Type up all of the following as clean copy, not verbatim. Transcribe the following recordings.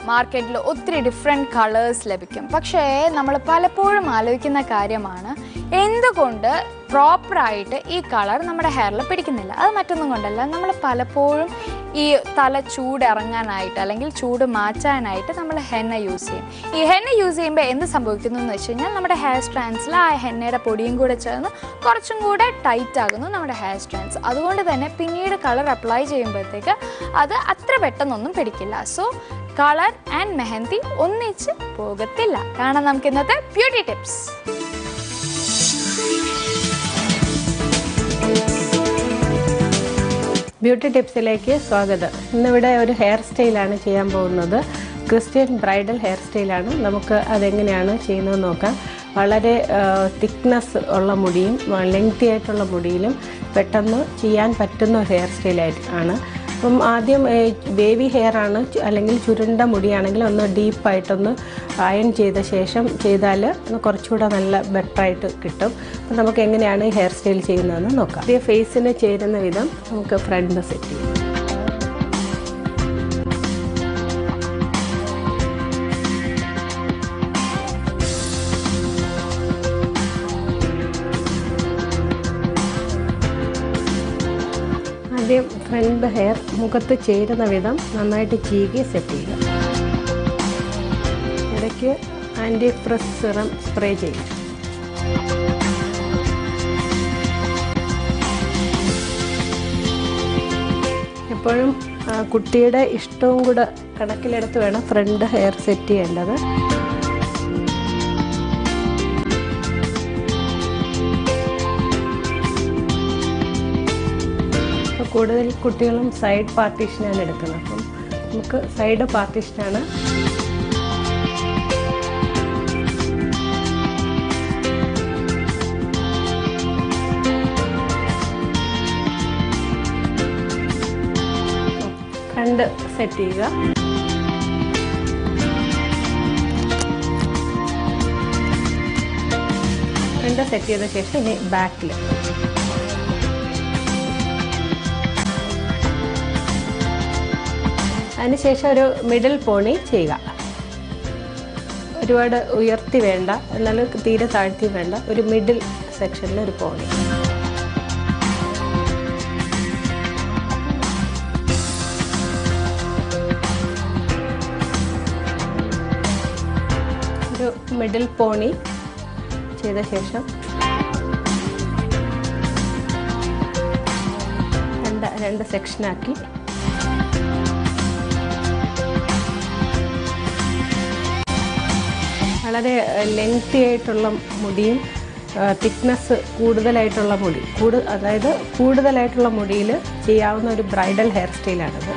മാർക്കറ്റിൽ ഒത്തിരി different colours ലഭിക്കും. പക്ഷേ നമ്മൾ പലപ്പോഴും ആലോചിക്കുന്ന കാര്യമാണ് എന്തുകൊണ്ട് പ്രോപ്പറായിട്ട് ഈ കളർ നമ്മുടെ ഹെയറിൽ പിടിക്കുന്നില്ല. അത് മറ്റൊന്നും കൊണ്ടല്ല, നമ്മൾ പലപ്പോഴും ഈ തല ചൂട് ഇറങ്ങാനായിട്ട് അല്ലെങ്കിൽ ചൂട് മാറ്റാനായിട്ട് നമ്മൾ ഹെന്ന യൂസ് ചെയ്യും. ഈ ഹെന്ന യൂസ് ചെയ്യുമ്പോൾ എന്ത് സംഭവിക്കുന്നു എന്ന് വെച്ച് കഴിഞ്ഞാൽ നമ്മുടെ ഹെയർ സ്ട്രാൻഡ്സിൽ ആ ഹെന്നയുടെ പൊടിയും കൂടെ ചേർന്ന് കുറച്ചും കൂടെ ടൈറ്റ് ആകുന്നു നമ്മുടെ ഹെയർ സ്ട്രാൻഡ്സ്. അതുകൊണ്ട് തന്നെ പിന്നീട് കളർ അപ്ലൈ ചെയ്യുമ്പോഴത്തേക്ക് അത് അത്ര പെട്ടെന്നൊന്നും പിടിക്കില്ല. സോ കളർ ആൻഡ് മെഹന്തി ഒന്നിച്ച് പോകത്തില്ല. കാരണം നമുക്ക് ഇന്നത്തെ ബ്യൂട്ടി ടിപ്സ്. ബ്യൂട്ടി ടിപ്സിലേക്ക് സ്വാഗതം. ഇന്നിവിടെ ഒരു ഹെയർ സ്റ്റൈലാണ് ചെയ്യാൻ പോകുന്നത്. ക്രിസ്ത്യൻ ബ്രൈഡൽ ഹെയർ സ്റ്റൈലാണ്. നമുക്ക് അതെങ്ങനെയാണ് ചെയ്യുന്നത് നോക്കാം. വളരെ തിക്നെസ് ഉള്ള മുടിയും ലെങ്തി ആയിട്ടുള്ള മുടിയിലും പെട്ടെന്ന് ചെയ്യാൻ പറ്റുന്ന ഹെയർ സ്റ്റൈലാണ്. അപ്പം ആദ്യം വേവി ഹെയർ ആണ് അല്ലെങ്കിൽ ചുരുണ്ട മുടിയാണെങ്കിൽ ഒന്ന് ഡീപ്പായിട്ടൊന്ന് അയൺ ചെയ്ത ശേഷം ചെയ്താൽ കുറച്ചുകൂടെ നല്ല ബെറ്ററായിട്ട് കിട്ടും. അപ്പം നമുക്ക് എങ്ങനെയാണ് ഹെയർ സ്റ്റൈൽ ചെയ്യുന്നതെന്ന് നോക്കാം. ആദ്യം ഫേസിന് ചേരുന്ന വിധം നമുക്ക് ഫ്രണ്ട് സെറ്റ് ചെയ്യാം. ആദ്യം ഫ്രണ്ട് ഹെയർ മുഖത്ത് ചേരുന്ന വിധം നന്നായിട്ട് ചീകി സെറ്റ് ചെയ്യുക. ഇടയ്ക്ക് ആൻറ്റി ഫ്രിസ് സിറം സ്പ്രേ ചെയ്യുക. എപ്പോഴും കുട്ടിയുടെ ഇഷ്ടവും കൂടെ കണക്കിലെടുത്ത് വേണം ഫ്രണ്ട് ഹെയർ സെറ്റ് ചെയ്യേണ്ടത്. കൂടുതൽ കുട്ടികളും സൈഡ് പാർട്ടീഷനാണ് എടുക്കുന്നത്. അപ്പം നമുക്ക് സൈഡ് പാർട്ടീഷനാണ്. ഫ്രണ്ട് സെറ്റ് ചെയ്യുക. ഫ്രണ്ട് സെറ്റ് ചെയ്ത ശേഷം ഇനി ബാക്കിൽ അതിനുശേഷം ഒരു മിഡിൽ പോണി ചെയ്യുക. ഒരുപാട് ഉയർത്തി വേണ്ട, എന്നാലും തീരെ താഴ്ത്തി വേണ്ട. ഒരു മിഡിൽ സെക്ഷനിൽ ഒരു പോണി. ഒരു മിഡിൽ പോണി ചെയ്ത ശേഷം രണ്ട് സെക്ഷനാക്കി വളരെ ലെങ്തി ആയിട്ടുള്ള മുടിയും തിക്നെസ് കൂടുതലായിട്ടുള്ള മുടി അതായത് കൂടുതലായിട്ടുള്ള മുടിയിൽ ചെയ്യാവുന്ന ഒരു ബ്രൈഡൽ ഹെയർ സ്റ്റൈലാണിത്.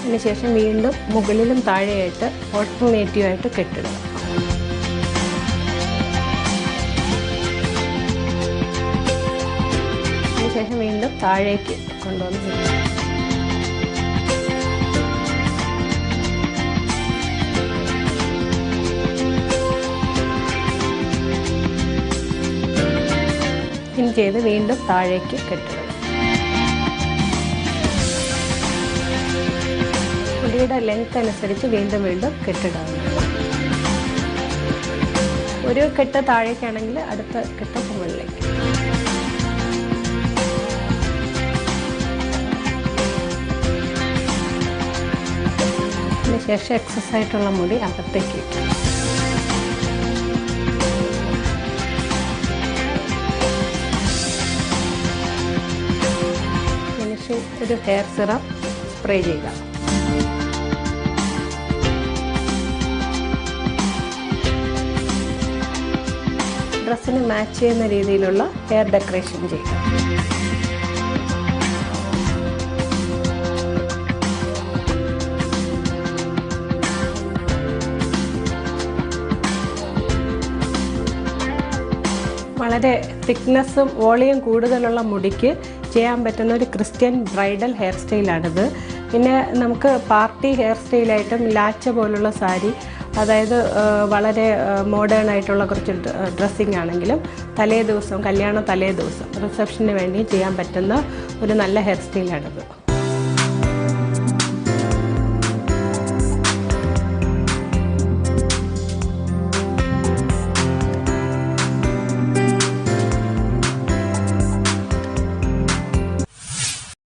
അതിനുശേഷം വീണ്ടും മുകളിലും താഴെയായിട്ട് ഓൾട്ടർനേറ്റീവായിട്ട് കെട്ടിടുക. ശേഷം വീണ്ടും താഴേക്ക് കൊണ്ടുവന്ന് പിൻ ചെയ്ത് വീണ്ടും താഴേക്ക് കെട്ടുക. മുടിയുടെ ലെങ്ത് അനുസരിച്ച് വീണ്ടും വീണ്ടും കെട്ടിടുക. ഒരു കെട്ട് താഴേക്കാണെങ്കിൽ അടുത്ത കെട്ട് മുകളിലേക്ക്. ശേഷം എക്സസ് ആയിട്ടുള്ള മുടി അകത്തേക്ക് ഇട്ടു. ഫിനിഷിംഗ് ഒരു ഹെയർ സിറം സ്പ്രേ ചെയ്യുക. ഡ്രസ്സിന് മാച്ച് ചെയ്യുന്ന രീതിയിലുള്ള ഹെയർ ഡെക്കറേഷൻ ചെയ്യുക. വളരെ തിക്നെസ്സും വോളിയം കൂടുതലുള്ള മുടിക്ക് ചെയ്യാൻ പറ്റുന്ന ഒരു ക്രിസ്ത്യൻ ബ്രൈഡൽ ഹെയർ സ്റ്റൈലാണിത്. പിന്നെ നമുക്ക് പാർട്ടി ഹെയർ സ്റ്റൈലായിട്ടും ലാച്ച പോലുള്ള സാരി അതായത് വളരെ മോഡേൺ ആയിട്ടുള്ള കുറച്ച് ഡ്രസ്സിങ് ആണെങ്കിലും തലേ ദിവസം കല്യാണ തലേ ദിവസം റിസപ്ഷന് വേണ്ടി ചെയ്യാൻ പറ്റുന്ന ഒരു നല്ല ഹെയർ സ്റ്റൈലാണിത്.